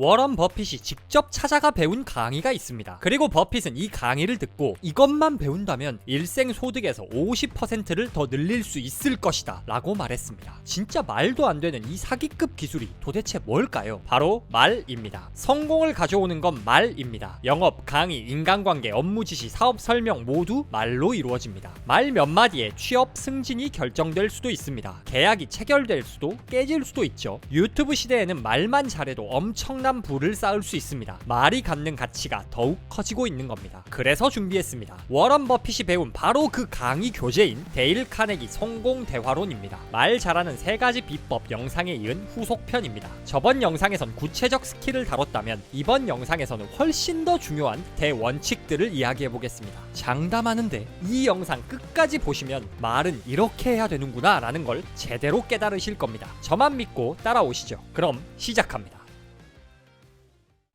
워런 버핏이 직접 찾아가 배운 강의가 있습니다. 그리고 버핏은 이 강의를 듣고 이것만 배운다면 일생 소득에서 50%를 더 늘릴 수 있을 것이다 라고 말했습니다. 진짜 말도 안 되는 이 사기급 기술이 도대체 뭘까요? 바로 말입니다. 성공을 가져오는 건 말입니다. 영업, 강의, 인간관계, 업무 지시, 사업 설명 모두 말로 이루어집니다. 말 몇 마디에 취업 승진이 결정될 수도 있습니다. 계약이 체결될 수도 깨질 수도 있죠. 유튜브 시대에는 말만 잘해도 엄청난 부를 쌓을 수 있습니다. 말이 갖는 가치가 더욱 커지고 있는 겁니다. 그래서 준비했습니다. 워런 버핏이 배운 바로 그 강의 교재인 데일 카네기 성공 대화론입니다. 말 잘하는 3가지 비법 영상에 이은 후속편입니다. 저번 영상에선 구체적 스킬을 다뤘다면 이번 영상에서는 훨씬 더 중요한 대원칙들을 이야기해 보겠습니다. 장담하는데 이 영상 끝까지 보시면 말은 이렇게 해야 되는구나 라는 걸 제대로 깨달으실 겁니다. 저만 믿고 따라오시죠. 그럼 시작합니다.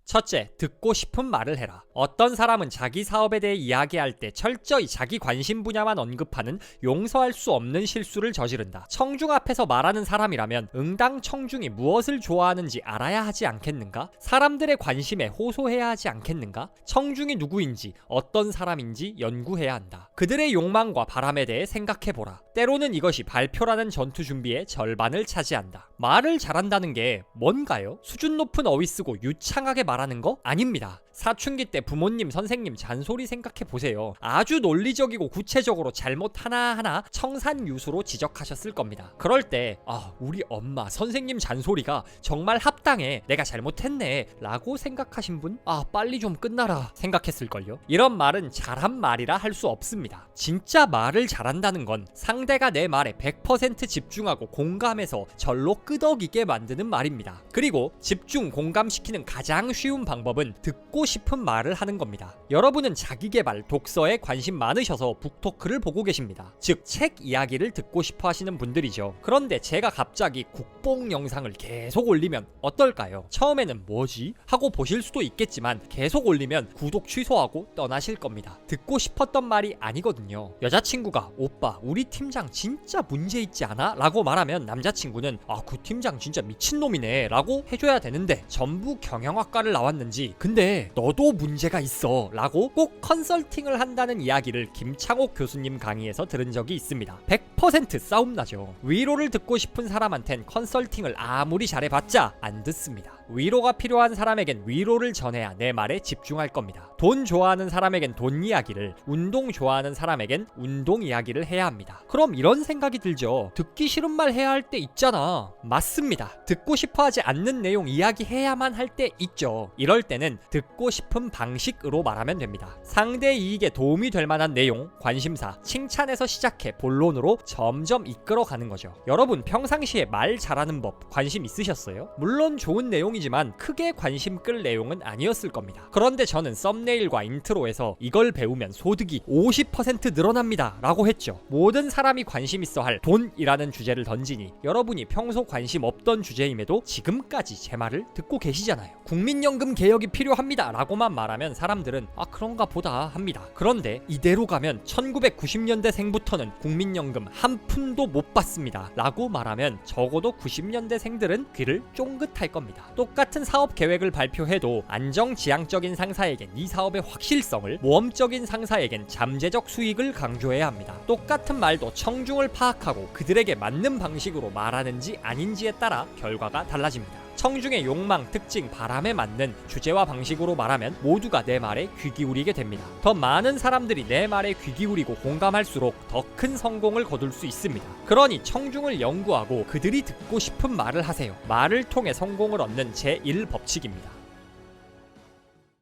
첫째, 듣고 싶은 말을 해라. 어떤 사람은 자기 사업에 대해 이야기할 때 철저히 자기 관심 분야만 언급하는 용서할 수 없는 실수를 저지른다. 청중 앞에서 말하는 사람이라면 응당 청중이 무엇을 좋아하는지 알아야 하지 않겠는가? 사람들의 관심에 호소해야 하지 않겠는가? 청중이 누구인지 어떤 사람인지 연구해야 한다. 그들의 욕망과 바람에 대해 생각해보라. 때로는 이것이 발표라는 전투 준비의 절반을 차지한다. 말을 잘한다는 게 뭔가요? 수준 높은 어휘 쓰고 유창하게 말하는 거? 아닙니다. 사춘기 때 부모님, 선생님 잔소리 생각해보세요. 아주 논리적이고 구체적으로 잘못 하나하나 청산유수로 지적하셨을 겁니다. 그럴 때 우리 엄마, 선생님 잔소리가 정말 합당해, 내가 잘못했네 라고 생각하신 분? 빨리 좀 끝나라 생각했을걸요. 이런 말은 잘한 말이라 할 수 없습니다. 진짜 말을 잘한다는 건 상대가 내 말에 100% 집중하고 공감해서 절로 끄덕이게 만드는 말입니다. 그리고 집중, 공감시키는 가장 쉬운 방법은 듣고 싶은 말을 하는 겁니다. 여러분은 자기계발, 독서에 관심 많으셔서 북토크를 보고 계십니다. 즉 책 이야기를 듣고 싶어 하시는 분들이죠. 그런데 제가 갑자기 국뽕 영상을 계속 올리면 어떨까요? 처음에는 뭐지? 하고 보실 수도 있겠지만 계속 올리면 구독 취소하고 떠나실 겁니다. 듣고 싶었던 말이 아니거든요. 여자친구가 오빠 우리 팀장 진짜 문제 있지 않아? 라고 말하면 남자친구는 그 팀장 진짜 미친놈이네 라고 해줘야 되는데 전부 경영학과를 나왔는지 근데 너도 문제가 있어 라고 꼭 컨설팅을 한다는 이야기를 김창옥 교수님 강의에서 들은 적이 있습니다. 100% 싸움 나죠. 위로를 듣고 싶은 사람한텐 컨설팅을 아무리 잘해봤자 안 듣습니다. 위로가 필요한 사람에겐 위로를 전해야 내 말에 집중할 겁니다. 돈 좋아하는 사람에겐 돈 이야기를, 운동 좋아하는 사람에겐 운동 이야기를 해야 합니다. 그럼 이런 생각이 들죠. 듣기 싫은 말 해야 할 때 있잖아. 맞습니다. 듣고 싶어 하지 않는 내용 이야기해야만 할 때 있죠. 이럴 때는 듣고 싶은 방식으로 말하면 됩니다. 상대 이익에 도움이 될 만한 내용, 관심사, 칭찬에서 시작해 본론으로 점점 이끌어가는 거죠. 여러분 평상시에 말 잘하는 법 관심 있으셨어요? 물론 좋은 내용이지만 크게 관심 끌 내용은 아니었을 겁니다. 그런데 저는 썸네일과 인트로에서 이걸 배우면 소득이 50% 늘어납니다 라고 했죠. 모든 사람이 관심 있어 할 돈이라는 주제를 던지니 여러분이 평소 관심 없던 주제임에도 지금까지 제 말을 듣고 계시잖아요. 국민연금 개혁이 필요합니다 라고만 말하면 사람들은 그런가 보다 합니다. 그런데 이대로 가면 1990년대 생부터는 국민연금 한 푼도 못 받습니다 라고 말하면 적어도 90년대 생들은 귀를 쫑긋할 겁니다. 똑같은 사업 계획을 발표해도 안정지향적인 상사에겐 이 사업의 확실성을, 모험적인 상사에겐 잠재적 수익을 강조해야 합니다. 똑같은 말도 청중을 파악하고 그들에게 맞는 방식으로 말하는지 아닌지에 따라 결과가 달라집니다. 청중의 욕망, 특징, 바람에 맞는 주제와 방식으로 말하면 모두가 내 말에 귀 기울이게 됩니다. 더 많은 사람들이 내 말에 귀 기울이고 공감할수록 더 큰 성공을 거둘 수 있습니다. 그러니 청중을 연구하고 그들이 듣고 싶은 말을 하세요. 말을 통해 성공을 얻는 제1법칙입니다.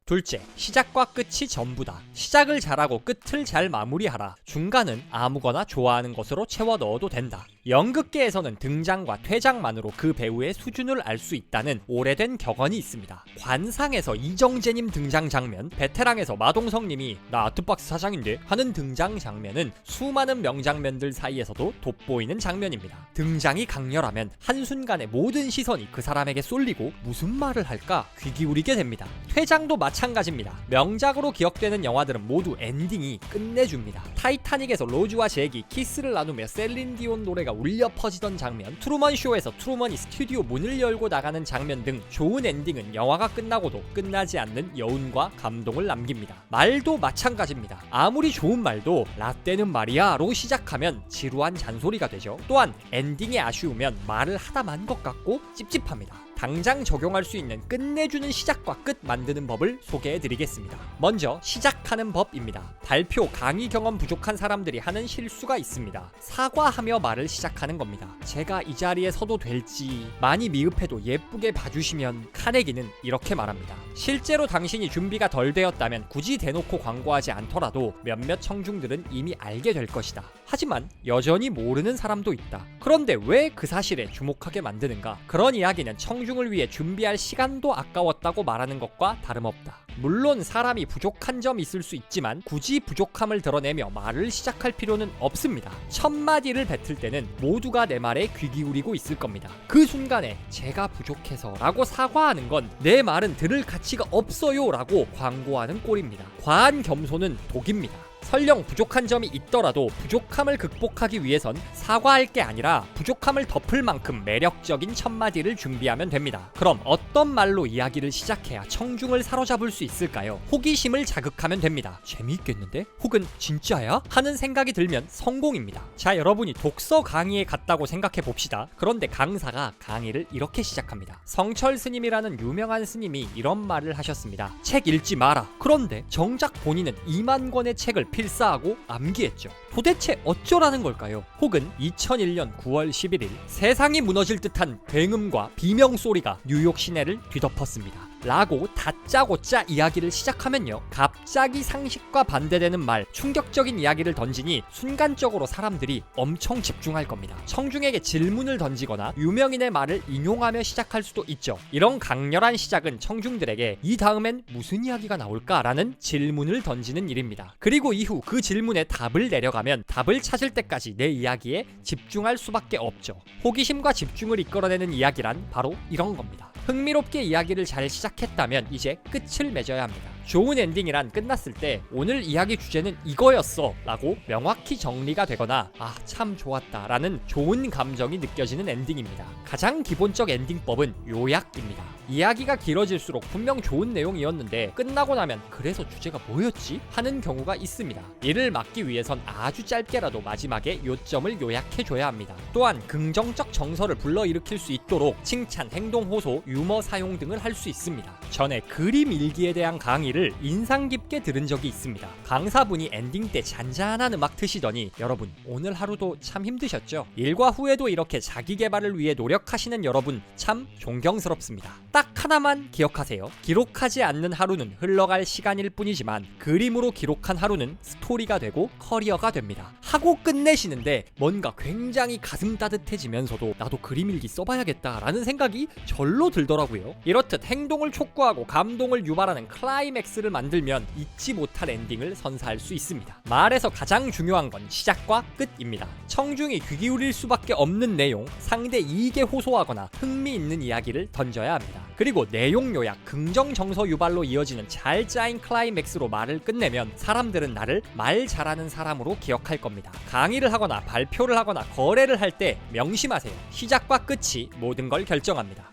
둘째, 시작과 끝이 전부다. 시작을 잘하고 끝을 잘 마무리하라. 중간은 아무거나 좋아하는 것으로 채워 넣어도 된다. 연극계에서는 등장과 퇴장만으로 그 배우의 수준을 알 수 있다는 오래된 격언이 있습니다. 관상에서 이정재님 등장 장면, 베테랑에서 마동석님이 나 아트박스 사장인데 하는 등장 장면은 수많은 명장면들 사이에서도 돋보이는 장면입니다. 등장이 강렬하면 한순간에 모든 시선이 그 사람에게 쏠리고 무슨 말을 할까 귀 기울이게 됩니다. 퇴장도 마찬가지입니다. 명작으로 기억되는 영화들은 모두 엔딩이 끝내줍니다. 타이타닉에서 로즈와 잭이 키스를 나누며 셀린 디온 노래가 목소리가 울려 퍼지던 장면, 트루먼 쇼에서 트루먼이 스튜디오 문을 열고 나가는 장면 등 좋은 엔딩은 영화가 끝나고도 끝나지 않는 여운과 감동을 남깁니다. 말도 마찬가지입니다. 아무리 좋은 말도 라떼는 말이야로 시작하면 지루한 잔소리가 되죠. 또한 엔딩이 아쉬우면 말을 하다 만 것 같고 찝찝합니다. 당장 적용할 수 있는 끝내주는 시작과 끝 만드는 법을 소개해드리겠습니다. 먼저 시작하는 법입니다. 발표, 강의 경험 부족한 사람들이 하는 실수가 있습니다. 사과하며 말을 시작하는 겁니다. 제가 이 자리에 서도 될지, 많이 미흡해도 예쁘게 봐주시면. 카네기는 이렇게 말합니다. 실제로 당신이 준비가 덜 되었다면 굳이 대놓고 광고하지 않더라도 몇몇 청중들은 이미 알게 될 것이다. 하지만 여전히 모르는 사람도 있다. 그런데 왜 그 사실에 주목하게 만드는가? 그런 이야기는 청중을 위해 준비할 시간도 아까웠다고 말하는 것과 다름없다. 물론 사람이 부족한 점이 있을 수 있지만 굳이 부족함을 드러내며 말을 시작할 필요는 없습니다. 첫 마디를 뱉을 때는 모두가 내 말에 귀 기울이고 있을 겁니다. 그 순간에 제가 부족해서 라고 사과하는 건 내 말은 들을 가치가 없어요 라고 광고하는 꼴입니다. 과한 겸손은 독입니다. 설령 부족한 점이 있더라도 부족함을 극복하기 위해선 사과할 게 아니라 부족함을 덮을 만큼 매력적인 첫마디를 준비하면 됩니다. 그럼 어떤 말로 이야기를 시작해야 청중을 사로잡을 수 있을까요? 호기심을 자극하면 됩니다. 재미있겠는데? 혹은 진짜야? 하는 생각이 들면 성공입니다. 자, 여러분이 독서 강의에 갔다고 생각해 봅시다. 그런데 강사가 강의를 이렇게 시작합니다. 성철 스님이라는 유명한 스님이 이런 말을 하셨습니다. 책 읽지 마라. 그런데 정작 본인은 2만 권의 책을 필사하고 암기했죠. 도대체 어쩌라는 걸까요? 혹은 2001년 9월 11일 세상이 무너질 듯한 굉음과 비명 소리가 뉴욕 시내를 뒤덮었습니다. 라고 다짜고짜 이야기를 시작하면요, 갑자기 상식과 반대되는 말, 충격적인 이야기를 던지니 순간적으로 사람들이 엄청 집중할 겁니다. 청중에게 질문을 던지거나 유명인의 말을 인용하며 시작할 수도 있죠. 이런 강렬한 시작은 청중들에게 이 다음엔 무슨 이야기가 나올까라는 질문을 던지는 일입니다. 그리고 이후 그 질문에 답을 내려가면 답을 찾을 때까지 내 이야기에 집중할 수밖에 없죠. 호기심과 집중을 이끌어내는 이야기란 바로 이런 겁니다. 흥미롭게 이야기를 잘 시작했다면 이제 끝을 맺어야 합니다. 좋은 엔딩이란 끝났을 때 오늘 이야기 주제는 이거였어 라고 명확히 정리가 되거나 아, 참 좋았다 라는 좋은 감정이 느껴지는 엔딩입니다. 가장 기본적 엔딩법은 요약입니다. 이야기가 길어질수록 분명 좋은 내용이었는데 끝나고 나면 그래서 주제가 뭐였지? 하는 경우가 있습니다. 이를 막기 위해선 아주 짧게라도 마지막에 요점을 요약해줘야 합니다. 또한 긍정적 정서를 불러일으킬 수 있도록 칭찬, 행동 호소, 유머 사용 등을 할 수 있습니다. 전에 그림 일기에 대한 강의를 인상 깊게 들은 적이 있습니다. 강사분이 엔딩 때 잔잔한 음악 트시더니 여러분 오늘 하루도 참 힘드셨죠? 일과 후에도 이렇게 자기 개발을 위해 노력하시는 여러분 참 존경스럽습니다. 딱 하나만 기억하세요. 기록하지 않는 하루는 흘러갈 시간일 뿐이지만 그림으로 기록한 하루는 스토리가 되고 커리어가 됩니다. 하고 끝내시는데 뭔가 굉장히 가슴 따뜻해지면서도 나도 그림 일기 써봐야겠다라는 생각이 절로 들더라고요. 이렇듯 행동을 촉구하고 감동을 유발하는 클라이맥스를 만들면 잊지 못할 엔딩을 선사할 수 있습니다. 말에서 가장 중요한 건 시작과 끝입니다. 청중이 귀 기울일 수밖에 없는 내용, 상대 이익에 호소하거나 흥미있는 이야기를 던져야 합니다. 그리고 내용 요약, 긍정 정서 유발로 이어지는 잘 짜인 클라이맥스로 말을 끝내면 사람들은 나를 말 잘하는 사람으로 기억할 겁니다. 강의를 하거나 발표를 하거나 거래를 할 때 명심하세요. 시작과 끝이 모든 걸 결정합니다.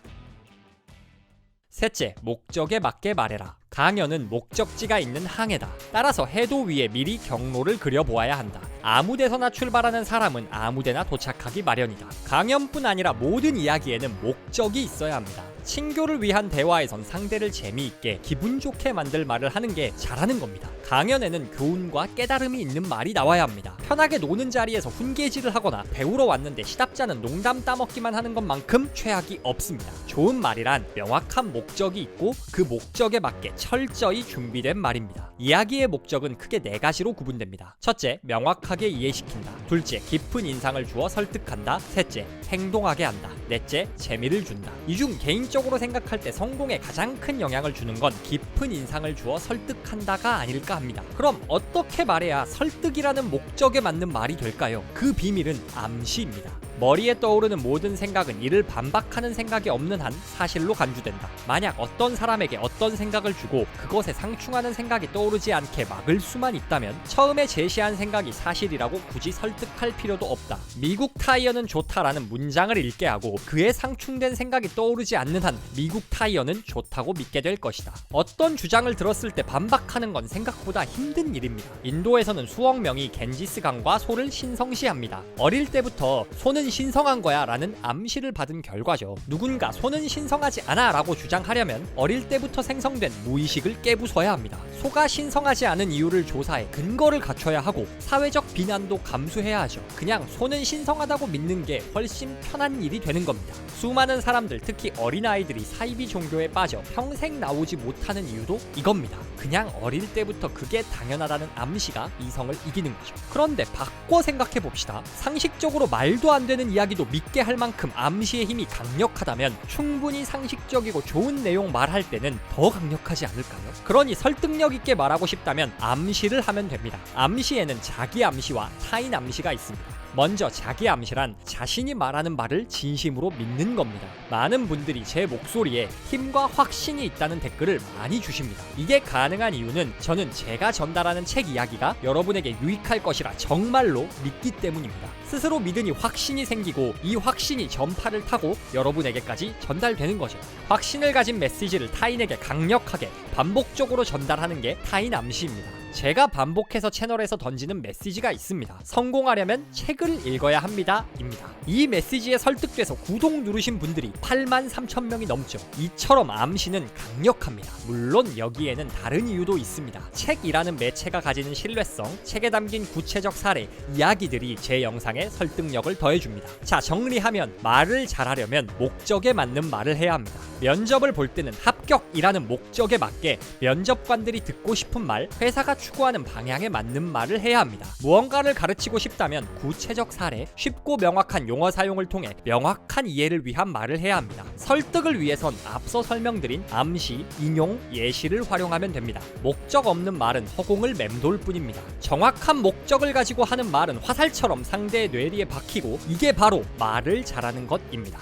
셋째, 목적에 맞게 말해라. 강연은 목적지가 있는 항해다. 따라서 해도 위에 미리 경로를 그려보아야 한다. 아무데서나 출발하는 사람은 아무데나 도착하기 마련이다. 강연뿐 아니라 모든 이야기에는 목적이 있어야 합니다. 친교를 위한 대화에선 상대를 재미있게 기분 좋게 만들 말을 하는 게 잘하는 겁니다. 강연에는 교훈과 깨달음이 있는 말이 나와야 합니다. 편하게 노는 자리에서 훈계질을 하거나 배우러 왔는데 시답자는 농담 따먹기만 하는 것만큼 최악이 없습니다. 좋은 말이란 명확한 목적이 있고 그 목적에 맞게 철저히 준비된 말입니다. 이야기의 목적은 크게 4가지로 구분됩니다. 첫째, 명확하게 이해시킨다. 둘째, 깊은 인상을 주어 설득한다. 셋째, 행동하게 한다. 넷째, 재미를 준다. 이 중 개인적으로 생각할 때 성공에 가장 큰 영향을 주는 건 깊은 인상을 주어 설득한다가 아닐까 합니다. 그럼 어떻게 말해야 설득이라는 목적에 맞는 말이 될까요? 그 비밀은 암시입니다. 머리에 떠오르는 모든 생각은 이를 반박하는 생각이 없는 한 사실로 간주된다. 만약 어떤 사람에게 어떤 생각을 주고 그것에 상충하는 생각이 떠오르지 않게 막을 수만 있다면 처음에 제시한 생각이 사실이라고 굳이 설득할 필요도 없다. 미국 타이어는 좋다라는 문장을 읽게 하고 그에 상충된 생각이 떠오르지 않는 한 미국 타이어는 좋다고 믿게 될 것이다. 어떤 주장을 들었을 때 반박하는 건 생각보다 힘든 일입니다. 인도에서는 수억 명이 겐지스 강과 소를 신성시합니다. 어릴 때부터 소는 신성한 거야 라는 암시를 받은 결과죠. 누군가 소는 신성하지 않아 라고 주장하려면 어릴 때부터 생성된 무의식을 깨부숴야 합니다. 소가 신성하지 않은 이유를 조사해 근거를 갖춰야 하고 사회적 비난도 감수해야 하죠. 그냥 소는 신성하다고 믿는 게 훨씬 편한 일이 되는 겁니다. 수많은 사람들, 특히 어린아이들이 사이비 종교에 빠져 평생 나오지 못하는 이유도 이겁니다. 그냥 어릴 때부터 그게 당연하다는 암시가 이성을 이기는 거죠. 그런데 바꿔 생각해 봅시다. 상식적으로 말도 안 되는 이야기도 믿게 할 만큼 암시의 힘이 강력하다면 충분히 상식적이고 좋은 내용 말할 때는 더 강력하지 않을까요? 그러니 설득력 있게 말하고 싶다면 암시를 하면 됩니다. 암시에는 자기 암시와 타인 암시가 있습니다. 먼저 자기 암시란 자신이 말하는 말을 진심으로 믿는 겁니다. 많은 분들이 제 목소리에 힘과 확신이 있다는 댓글을 많이 주십니다. 이게 가능한 이유는 저는 제가 전달하는 책 이야기가 여러분에게 유익할 것이라 정말로 믿기 때문입니다. 스스로 믿으니 확신이 생기고 이 확신이 전파를 타고 여러분에게까지 전달되는 거죠. 확신을 가진 메시지를 타인에게 강력하게 반복적으로 전달하는 게 타인 암시입니다. 제가 반복해서 채널에서 던지는 메시지가 있습니다. 성공하려면 책을 읽어야 합니다. 입니다. 이 메시지에 설득돼서 구독 누르신 분들이 83,000명이 넘죠. 이처럼 암시는 강력합니다. 물론 여기에는 다른 이유도 있습니다. 책이라는 매체가 가지는 신뢰성, 책에 담긴 구체적 사례, 이야기들이 제 영상에 설득력을 더해줍니다. 자, 정리하면 말을 잘하려면 목적에 맞는 말을 해야 합니다. 면접을 볼 때는 합격이라는 목적에 맞게 면접관들이 듣고 싶은 말, 회사가 추구하는 방향에 맞는 말을 해야 합니다. 무언가를 가르치고 싶다면 구체적 사례, 쉽고 명확한 용어 사용을 통해 명확한 이해를 위한 말을 해야 합니다. 설득을 위해선 앞서 설명드린 암시, 인용, 예시를 활용하면 됩니다. 목적 없는 말은 허공을 맴돌 뿐입니다. 정확한 목적을 가지고 하는 말은 화살처럼 상대의 뇌리에 박히고 이게 바로 말을 잘하는 것입니다.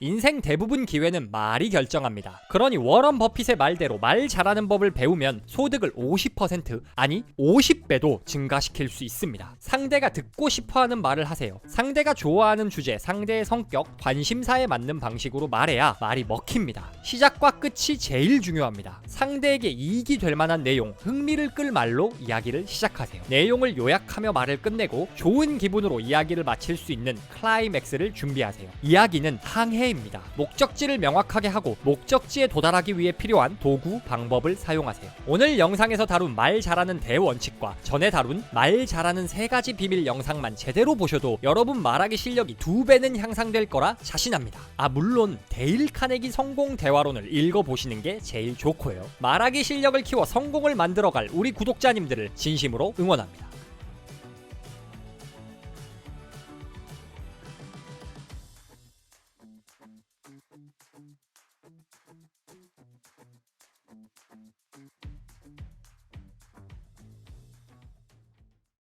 인생 대부분 기회는 말이 결정합니다. 그러니 워런 버핏의 말대로 말 잘하는 법을 배우면 소득을 50% 아니 50배도 증가시킬 수 있습니다. 상대가 듣고 싶어하는 말을 하세요. 상대가 좋아하는 주제, 상대의 성격, 관심사에 맞는 방식으로 말해야 말이 먹힙니다. 시작과 끝이 제일 중요합니다. 상대에게 이익이 될 만한 내용, 흥미를 끌 말로 이야기를 시작하세요. 내용을 요약하며 말을 끝내고 좋은 기분으로 이야기를 마칠 수 있는 클라이맥스를 준비하세요. 이야기는 항해 목적지를 명확하게 하고 목적지에 도달하기 위해 필요한 도구, 방법을 사용하세요. 오늘 영상에서 다룬 말 잘하는 대원칙과 전에 다룬 말 잘하는 3가지 비밀 영상만 제대로 보셔도 여러분 말하기 실력이 2배는 향상될 거라 자신합니다. 물론 데일 카네기 성공 대화론을 읽어보시는 게 제일 좋고요. 말하기 실력을 키워 성공을 만들어갈 우리 구독자님들을 진심으로 응원합니다.